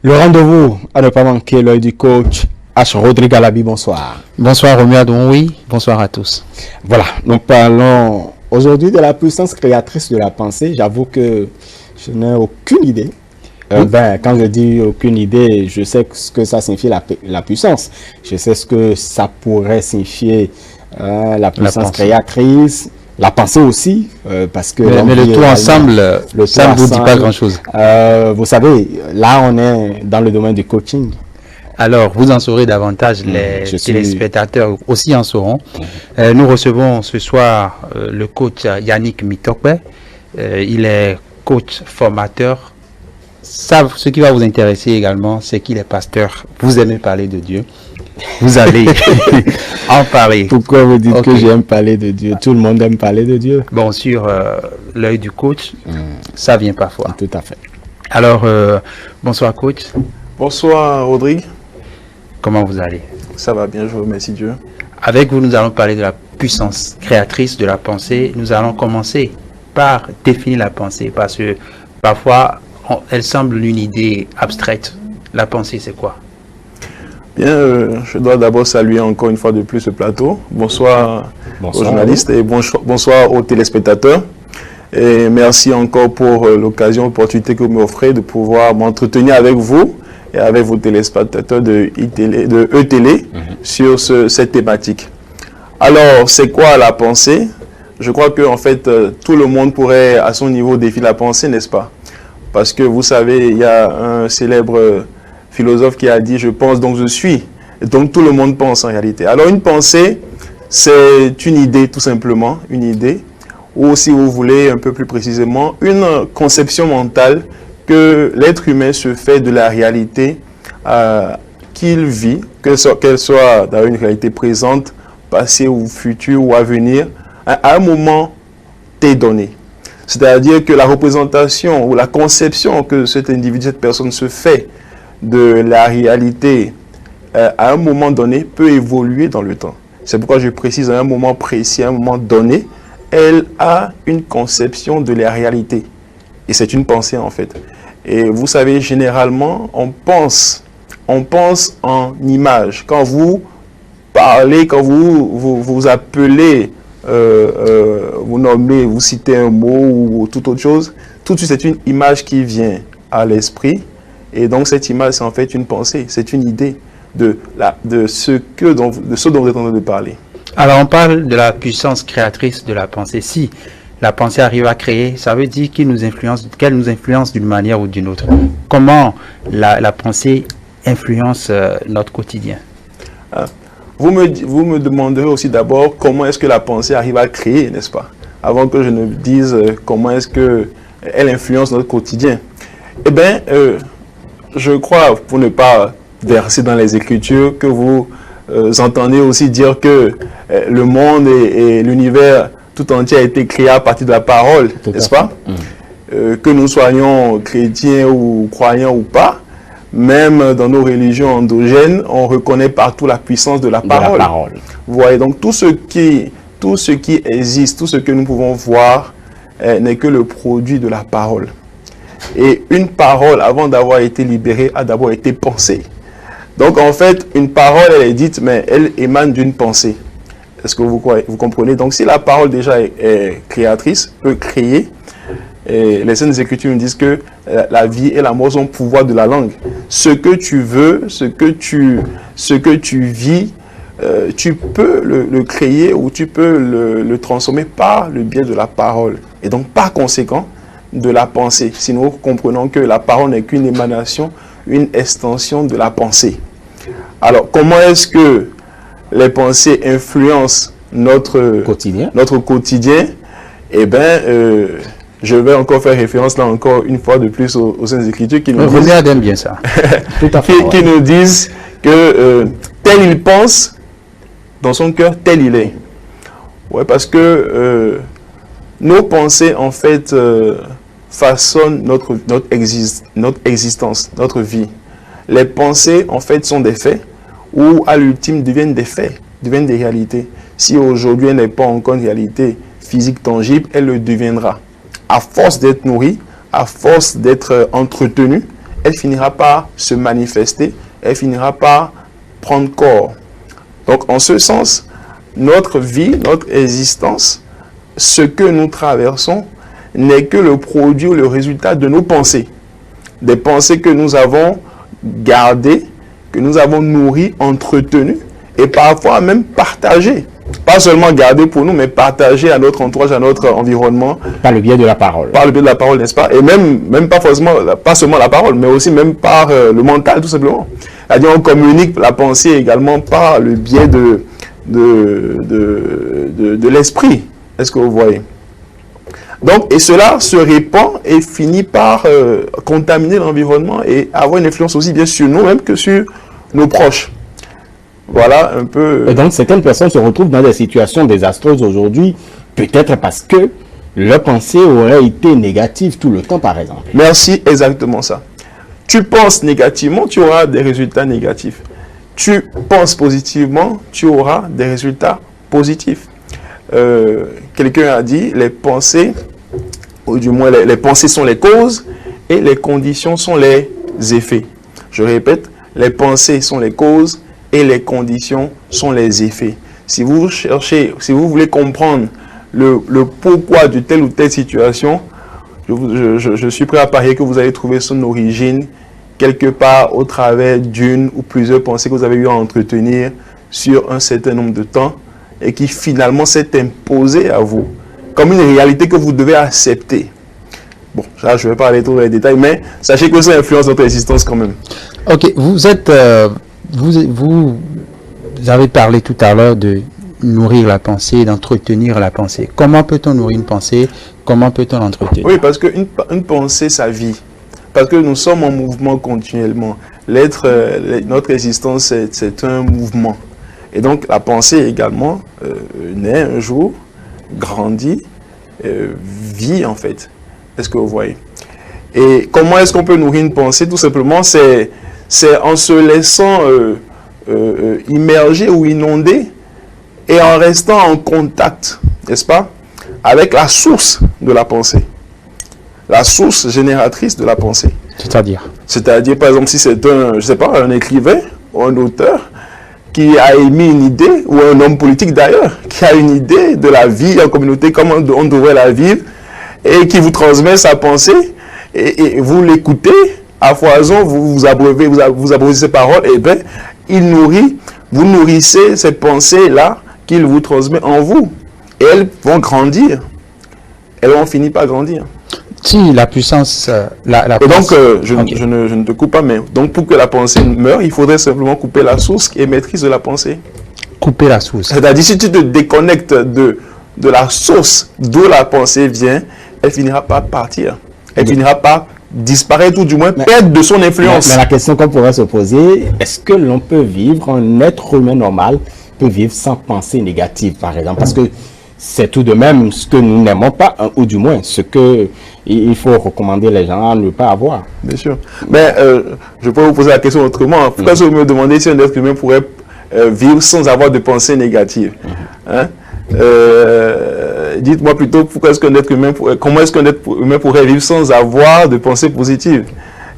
Le rendez-vous à ne pas manquer, l'œil du coach H. Rodrigue Alabi, bonsoir. Bonsoir Romuald Adonwi, bonsoir à tous. Voilà, nous parlons aujourd'hui de la puissance créatrice de la pensée. J'avoue que je n'ai aucune idée. Quand je dis aucune idée, je sais ce que ça signifie la puissance. Je sais ce que ça pourrait signifier la puissance créatrice. La pensée aussi, parce que... Mais le tout ensemble, ça ne vous dit pas grand-chose. Vous savez, là, on est dans le domaine du coaching. Alors, vous en saurez davantage, les téléspectateurs aussi en sauront. Nous recevons ce soir le coach Yannick Mitokwe. Il est coach formateur. Ça, ce qui va vous intéresser également, c'est qu'il est pasteur. Vous aimez parler de Dieu. Vous allez en parler. Pourquoi vous dites que j'aime parler de Dieu? Tout le monde aime parler de Dieu. Bon, sur l'œil du coach, ça vient parfois. Tout à fait. Alors, bonsoir coach. Bonsoir Rodrigue. Comment vous allez? Ça va bien, je vous remercie Dieu. Avec vous, nous allons parler de la puissance créatrice de la pensée. Nous allons commencer par définir la pensée, parce que parfois, elle semble une idée abstraite. La pensée, c'est quoi? Bien, je dois d'abord saluer encore une fois de plus ce plateau. Bonsoir aux journalistes et bonsoir aux téléspectateurs. Et merci encore pour l'occasion, l'opportunité que vous m'offrez de pouvoir m'entretenir avec vous et avec vos téléspectateurs de E-Télé sur cette thématique. Alors, c'est quoi la pensée? Je crois que en fait, tout le monde pourrait à son niveau définir la pensée, n'est-ce pas? Parce que vous savez, il y a un célèbre philosophe qui a dit « je pense donc je suis ». Et donc tout le monde pense en réalité. Alors une pensée, c'est une idée tout simplement, une idée, ou si vous voulez un peu plus précisément, une conception mentale que l'être humain se fait de la réalité qu'il vit, qu'elle soit dans une réalité présente, passée ou future ou à venir, à un moment T donné. C'est-à-dire que la représentation ou la conception que cet individu, cette personne se fait de la réalité à un moment donné peut évoluer dans le temps. C'est pourquoi je précise à un moment précis, à un moment donné, elle a une conception de la réalité. Et c'est une pensée en fait. Et vous savez, généralement, on pense en images. Quand vous parlez, quand vous appelez, vous nommez, vous citez un mot ou toute autre chose, tout de suite c'est une image qui vient à l'esprit. Et donc cette image, c'est en fait une pensée, c'est une idée de ce dont vous êtes en train de parler. Alors on parle de la puissance créatrice de la pensée. Si la pensée arrive à créer, ça veut dire qu'elle nous influence d'une manière ou d'une autre. Comment la pensée influence notre quotidien? Vous me demanderez aussi d'abord comment est-ce que la pensée arrive à créer, n'est-ce pas? Avant que je ne dise comment est-ce qu'elle influence notre quotidien. Eh bien, je crois, pour ne pas verser dans les Écritures, que vous entendez aussi dire que le monde et l'univers tout entier a été créé à partir de la parole, n'est-ce pas? Que nous soyons chrétiens ou croyants ou pas, même dans nos religions endogènes, on reconnaît partout la puissance de la parole. Vous voyez, donc tout ce qui existe, tout ce que nous pouvons voir n'est que le produit de la parole. Et une parole, avant d'avoir été libérée, a d'abord été pensée. Donc en fait, une parole, elle est dite, mais elle émane d'une pensée. Est-ce que vous comprenez? Donc si la parole déjà est créatrice, peut créer, et les Saintes Écritures nous disent que la vie et la mort sont le pouvoir de la langue. Ce que tu veux, ce que tu vis, tu peux le créer ou tu peux le transformer par le biais de la parole. Et donc par conséquent, de la pensée. Sinon, nous comprenons que la parole n'est qu'une émanation, une extension de la pensée. Alors, comment est-ce que les pensées influencent notre quotidien? Eh bien, je vais encore faire référence là encore une fois de plus aux Saintes Écritures qui nous disent, aime bien ça. qui nous disent que tel il pense, dans son cœur, tel il est. Ouais, parce que nos pensées, en fait, façonnent notre existence, notre vie. Les pensées, en fait, sont des faits, ou à l'ultime deviennent des faits, deviennent des réalités. Si aujourd'hui elle n'est pas encore une réalité physique tangible, elle le deviendra. À force d'être nourrie, à force d'être entretenue, elle finira par se manifester, elle finira par prendre corps. Donc, en ce sens, notre vie, notre existence, ce que nous traversons, n'est que le produit ou le résultat de nos pensées. Des pensées que nous avons gardées, que nous avons nourries, entretenues, et parfois même partagées. Pas seulement gardées pour nous, mais partagées à notre entourage, à notre environnement. Par le biais de la parole. Par le biais de la parole, n'est-ce pas? Et même pas forcément, pas seulement la parole, mais aussi même par le mental, tout simplement. C'est-à-dire, on communique la pensée également par le biais de l'esprit. Est-ce que vous voyez? Donc, et cela se répand et finit par contaminer l'environnement et avoir une influence aussi bien sur nous-mêmes que sur nos proches. Voilà un peu... Et donc, certaines personnes se retrouvent dans des situations désastreuses aujourd'hui, peut-être parce que leur pensée aurait été négative tout le temps, par exemple. Merci, exactement ça. Tu penses négativement, tu auras des résultats négatifs. Tu penses positivement, tu auras des résultats positifs. Quelqu'un a dit, les pensées, ou du moins les pensées sont les causes et les conditions sont les effets. Je répète, les pensées sont les causes et les conditions sont les effets. Si vous cherchez, si vous voulez comprendre le pourquoi de telle ou telle situation, je suis prêt à parier que vous allez trouver son origine quelque part au travers d'une ou plusieurs pensées que vous avez eu à entretenir sur un certain nombre de temps et qui finalement s'est imposée à vous comme une réalité que vous devez accepter. Bon, ça, je ne vais pas aller trop dans les détails, mais sachez que ça influence notre existence quand même. Ok, vous avez parlé tout à l'heure de nourrir la pensée, d'entretenir la pensée. Comment peut-on nourrir une pensée? Comment peut-on l'entretenir? Oui, parce qu'une pensée, ça vit. Parce que nous sommes en mouvement continuellement. Notre existence, c'est un mouvement. Et donc, la pensée également naît un jour, grandit, vit en fait. Est-ce que vous voyez? Et comment est-ce qu'on peut nourrir une pensée? Tout simplement, c'est en se laissant immerger ou inonder et en restant en contact, n'est-ce pas, avec la source de la pensée. La source génératrice de la pensée. C'est-à-dire? C'est-à-dire, par exemple, si c'est je sais pas, un écrivain ou un auteur qui a émis une idée, ou un homme politique d'ailleurs, qui a une idée de la vie en communauté, comment on devrait la vivre, et qui vous transmet sa pensée, et vous l'écoutez à foison, vous abreuvez ses paroles, et bien, vous nourrissez ces pensées-là qu'il vous transmet en vous. Et elles vont grandir. Elles vont finir par grandir. Si la puissance... Et donc, je ne te coupe pas, mais donc pour que la pensée meure, il faudrait simplement couper la source qui est maîtrise de la pensée. Couper la source. C'est-à-dire, si tu te déconnectes de la source d'où la pensée vient, elle finira par partir. Elle finira par disparaître ou du moins perdre de son influence. Mais la question qu'on pourrait se poser, est-ce que l'on peut vivre, un être humain normal peut vivre sans pensée négative, par exemple? Parce que c'est tout de même ce que nous n'aimons pas, ou du moins ce que il faut recommander les gens à ne pas avoir. Bien sûr. Mais je peux vous poser la question autrement. Pourquoi vous me demandez si un être humain pourrait vivre sans avoir de pensée négative? Hein? Dites-moi plutôt comment est-ce qu'un être humain pourrait vivre sans avoir de pensée positive?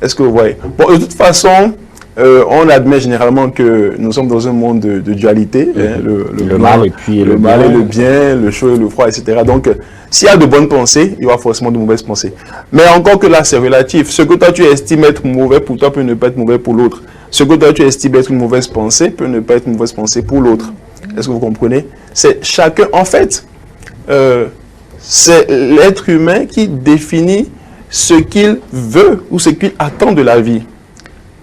Est-ce que vous voyez? Bon, de toute façon, on admet généralement que nous sommes dans un monde de dualité, hein, le mal et puis le mal et le bien, le chaud et le froid, etc. Donc, s'il y a de bonnes pensées, il y aura forcément de mauvaises pensées. Mais encore que là, c'est relatif. Ce que toi tu estimes être mauvais pour toi peut ne pas être mauvais pour l'autre. Ce que toi tu estimes être une mauvaise pensée peut ne pas être une mauvaise pensée pour l'autre. Est-ce que vous comprenez? C'est chacun, en fait, c'est l'être humain qui définit ce qu'il veut ou ce qu'il attend de la vie.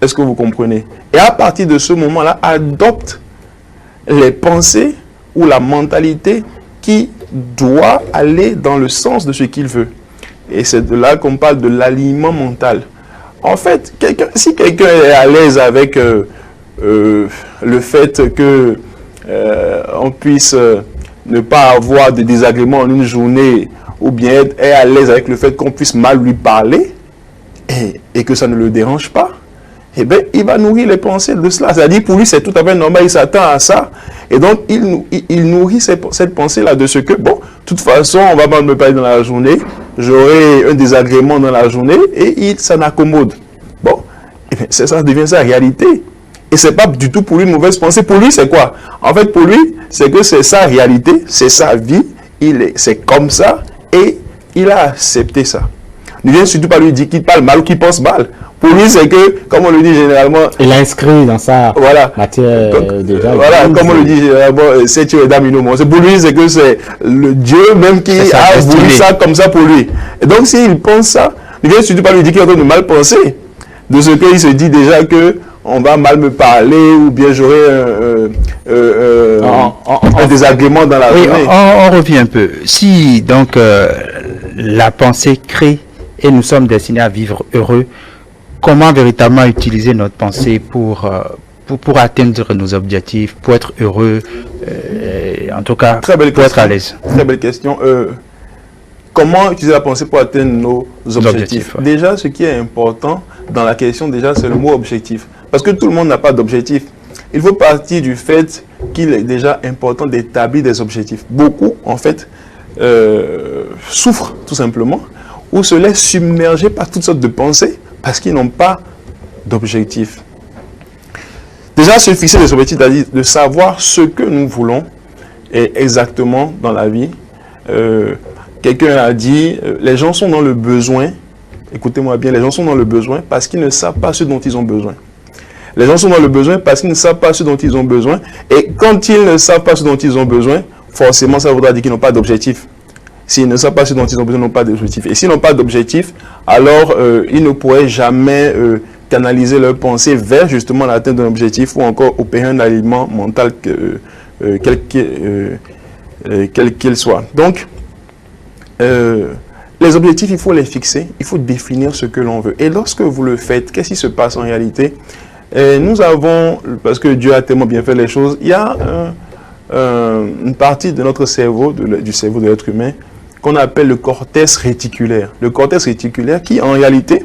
Est-ce que vous comprenez? Et à partir de ce moment-là, adopte les pensées ou la mentalité qui doit aller dans le sens de ce qu'il veut. Et c'est de là qu'on parle de l'alignement mental. En fait, si quelqu'un est à l'aise avec le fait que on puisse ne pas avoir de désagréments en une journée, ou bien est à l'aise avec le fait qu'on puisse mal lui parler, et que ça ne le dérange pas, eh bien, il va nourrir les pensées de cela. C'est-à-dire, pour lui, c'est tout à fait normal, il s'attend à ça. Et donc, il nourrit cette pensée-là de ce que, bon, de toute façon, on va pas me parler dans la journée, j'aurai un désagrément dans la journée, et il s'en accommode. Bon, ça devient sa réalité. Et c'est pas du tout pour lui une mauvaise pensée. Pour lui, c'est quoi? En fait, pour lui, c'est que c'est sa réalité, c'est sa vie, c'est comme ça, et il a accepté ça. Ne viens surtout pas lui dire qu'il parle mal ou qu'il pense mal. Pour lui, c'est que, comme on le dit généralement... Il a inscrit dans sa matière déjà. Voilà, comme on le dit généralement, c'est pour lui, c'est que c'est le Dieu même qui a voulu ça comme ça pour lui. Et donc, s'il pense ça, ne viens surtout pas lui dire qu'il est en train de mal penser. De ce qu'il se dit déjà que on va mal me parler ou bien j'aurai un désagrément dans la journée. On revient un peu. Si donc la pensée crée et nous sommes destinés à vivre heureux, comment véritablement utiliser notre pensée pour atteindre nos objectifs, pour être heureux, en tout cas pour être à l'aise? Très belle question. Comment utiliser la pensée pour atteindre nos objectifs? Ouais. Déjà, ce qui est important dans la question, déjà, c'est le mot objectif. Parce que tout le monde n'a pas d'objectif. Il faut partir du fait qu'il est déjà important d'établir des objectifs. Beaucoup, en fait, souffrent tout simplement ou se laissent submerger par toutes sortes de pensées parce qu'ils n'ont pas d'objectif. Déjà, se fixer des objectifs, c'est-à-dire de savoir ce que nous voulons exactement dans la vie. Quelqu'un a dit, les gens sont dans le besoin, écoutez-moi bien, les gens sont dans le besoin parce qu'ils ne savent pas ce dont ils ont besoin. Les gens sont dans le besoin parce qu'ils ne savent pas ce dont ils ont besoin. Et quand ils ne savent pas ce dont ils ont besoin, forcément, ça voudra dire qu'ils n'ont pas d'objectif. S'ils ne savent pas ce dont ils ont besoin, ils n'ont pas d'objectif. Et s'ils n'ont pas d'objectif, alors ils ne pourraient jamais canaliser leur pensée vers justement l'atteinte d'un objectif ou encore opérer un alignement mental quel qu'il soit. Donc, les objectifs, il faut les fixer, il faut définir ce que l'on veut. Et lorsque vous le faites, qu'est-ce qui se passe en réalité? Nous avons, parce que Dieu a tellement bien fait les choses, il y a une partie de notre cerveau, du cerveau de l'être humain, qu'on appelle le cortex réticulaire. Le cortex réticulaire qui, en réalité,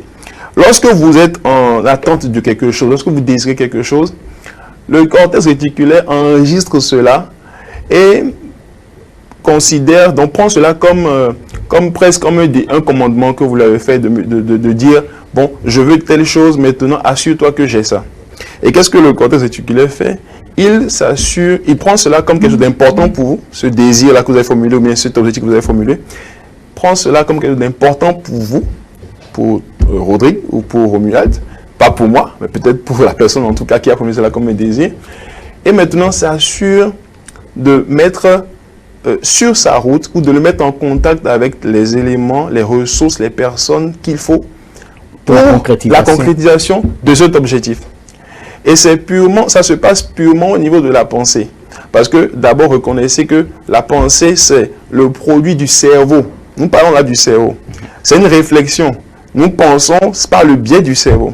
lorsque vous êtes en attente de quelque chose, lorsque vous désirez quelque chose, le cortex réticulaire enregistre cela et considère, donc prend cela comme presque comme un commandement que vous l'avez fait de dire, bon, je veux telle chose, maintenant assure-toi que j'ai ça. Et qu'est-ce que le cortex réticulaire fait? Il s'assure, il prend cela comme quelque chose d'important pour vous, ce désir-là que vous avez formulé, ou bien cet objectif que vous avez formulé, prend cela comme quelque chose d'important pour vous, pour Rodrigue ou pour Romuald, pas pour moi, mais peut-être pour la personne en tout cas qui a formulé cela comme un désir, et maintenant s'assure de mettre sur sa route ou de le mettre en contact avec les éléments, les ressources, les personnes qu'il faut pour la concrétisation de cet objectif. Et c'est purement, ça se passe purement au niveau de la pensée. Parce que d'abord, reconnaissez que la pensée, c'est le produit du cerveau. Nous parlons là du cerveau. C'est une réflexion. Nous pensons par le biais du cerveau.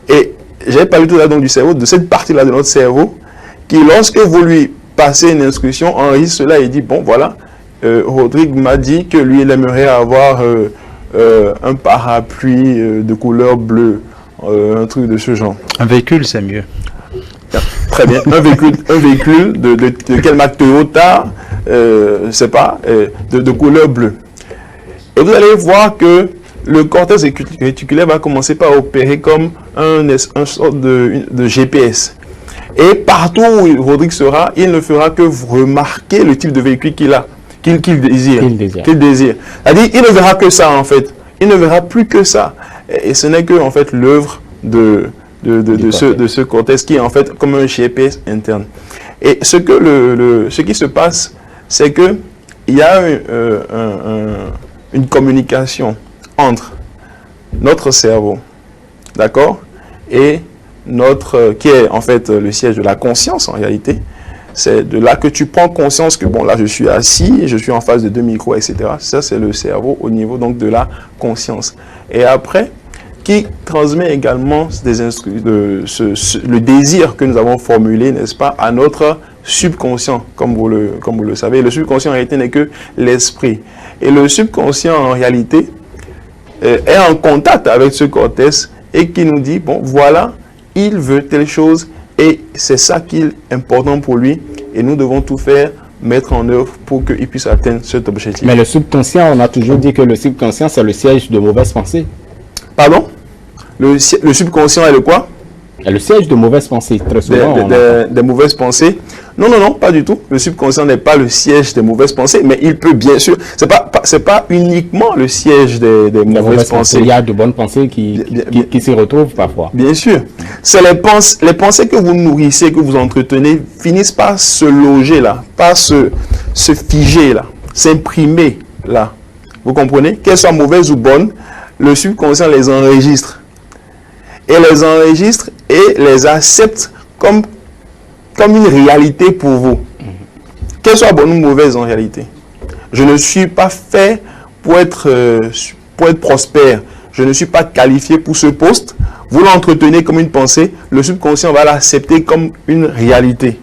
Et j'ai parlé tout à l'heure donc du cerveau, de cette partie-là de notre cerveau, qui lorsque vous lui passez une instruction, enregistre cela et dit, bon voilà, Rodrigue m'a dit que lui, il aimerait avoir un parapluie de couleur bleue. Un truc de ce genre. Un véhicule, c'est mieux. Très bien. Un véhicule de quelle marque? Toyota, c'est pas, de couleur bleue. Et vous allez voir que le cortex réticulaire va commencer par opérer comme un sorte de GPS. Et partout où Rodrigue sera, il ne fera que remarquer le type de véhicule qu'il a, qu'il désire. C'est-à-dire, il ne verra que ça en fait. Il ne verra plus que ça. Et ce n'est que en fait l'œuvre de ce cortex qui est en fait comme un GPS interne. Et ce qui se passe, c'est que il y a une communication entre notre cerveau, d'accord, et qui est en fait le siège de la conscience en réalité. C'est de là que tu prends conscience que bon là je suis assis, je suis en face de 2 micros, etc. Ça c'est le cerveau au niveau donc de la conscience. Et après, qui transmet également le désir que nous avons formulé, n'est-ce pas, à notre subconscient, comme vous le savez. Le subconscient en réalité n'est que l'esprit. Et le subconscient en réalité est en contact avec ce cortex et qui nous dit, bon voilà, il veut telle chose et c'est ça qui est important pour lui et nous devons tout faire, mettre en œuvre pour qu'il puisse atteindre cet objectif. Mais le subconscient, on a toujours dit que le subconscient, c'est le siège de mauvaises pensées. Pardon? Le subconscient est le quoi? Le siège de mauvaises pensées, très souvent. Des mauvaises pensées. Non, non, non, pas du tout. Le subconscient n'est pas le siège des mauvaises pensées, mais il peut bien sûr... C'est pas uniquement le siège des mauvaises pensées. Il y a de bonnes pensées qui s'y retrouvent parfois. Bien sûr. C'est les pensées que vous nourrissez, que vous entretenez, finissent par se loger là, par se figer là, s'imprimer là. Vous comprenez? Qu'elles soient mauvaises ou bonnes, le subconscient les enregistre. Et les enregistre et les accepte comme une réalité pour vous. Qu'elles soient bonnes ou mauvaises en réalité. Je ne suis pas fait pour être prospère. Je ne suis pas qualifié pour ce poste. Vous l'entretenez comme une pensée, le subconscient va l'accepter comme une réalité.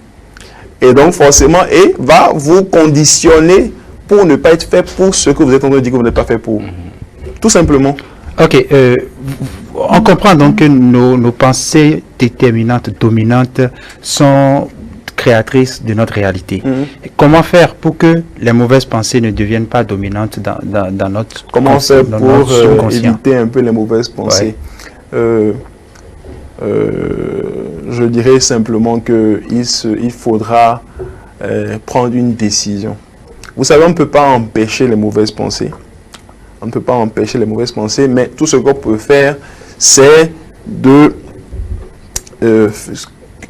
Et donc forcément, et va vous conditionner pour ne pas être fait pour ce que vous êtes en train de dire que vous n'êtes pas fait pour. Tout simplement. Ok. On comprend donc que nos pensées déterminantes, dominantes, sont créatrices de notre réalité. Comment faire pour que les mauvaises pensées ne deviennent pas dominantes dans notre Comment faire pour éviter un peu les mauvaises pensées? Je dirais simplement qu'il faudra prendre une décision. Vous savez, on ne peut pas empêcher les mauvaises pensées. On ne peut pas empêcher les mauvaises pensées, mais tout ce qu'on peut faire, c'est de,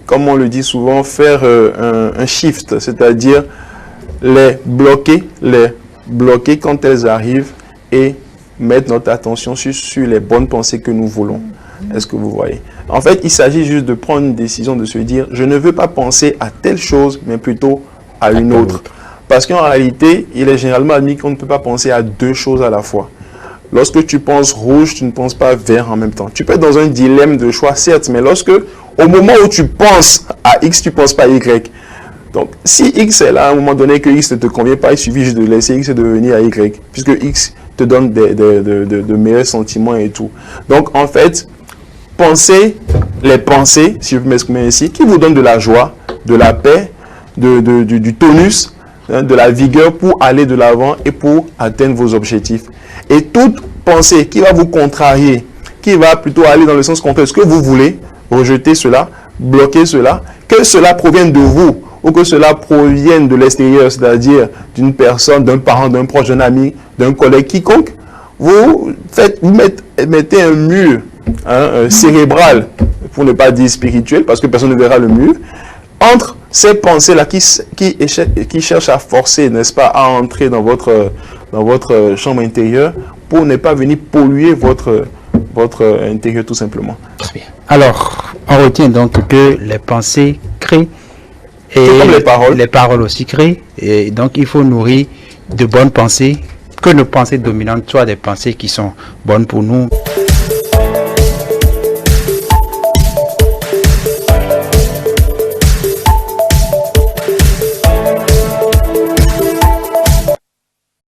comme on le dit souvent, faire un shift, c'est-à-dire les bloquer quand elles arrivent et mettre notre attention sur les bonnes pensées que nous voulons. Est-ce que vous voyez? En fait, il s'agit juste de prendre une décision, de se dire, je ne veux pas penser à telle chose, mais plutôt à une autre. Parce qu'en réalité, il est généralement admis qu'on ne peut pas penser à deux choses à la fois. Lorsque tu penses rouge, tu ne penses pas vert en même temps. Tu peux être dans un dilemme de choix, certes, mais au moment où tu penses à X, tu ne penses pas à Y. Donc, si X est là, à un moment donné que X ne te convient pas, il suffit juste de laisser X et de venir à Y, puisque X te donne de meilleurs sentiments et tout. Donc, en fait, pensez les pensées, si je peux m'exprimer ainsi, qui vous donnent de la joie, de la paix, du tonus, de la vigueur pour aller de l'avant et pour atteindre vos objectifs. Et toute pensée qui va vous contrarier, qui va plutôt aller dans le sens contraire de ce que vous voulez, rejetez cela, bloquez cela, que cela provienne de vous ou que cela provienne de l'extérieur, c'est-à-dire d'une personne, d'un parent, d'un proche, d'un ami, d'un collègue, quiconque, vous mettez un mur cérébral, pour ne pas dire spirituel, parce que personne ne verra le mur, entre ces pensées-là qui cherchent à forcer, n'est-ce pas, à entrer dans votre chambre intérieure pour ne pas venir polluer votre intérieur tout simplement. Très bien. Alors, on retient donc que les pensées créent et comme les paroles aussi créent. Et donc, il faut nourrir de bonnes pensées, que nos pensées dominantes soient des pensées qui sont bonnes pour nous.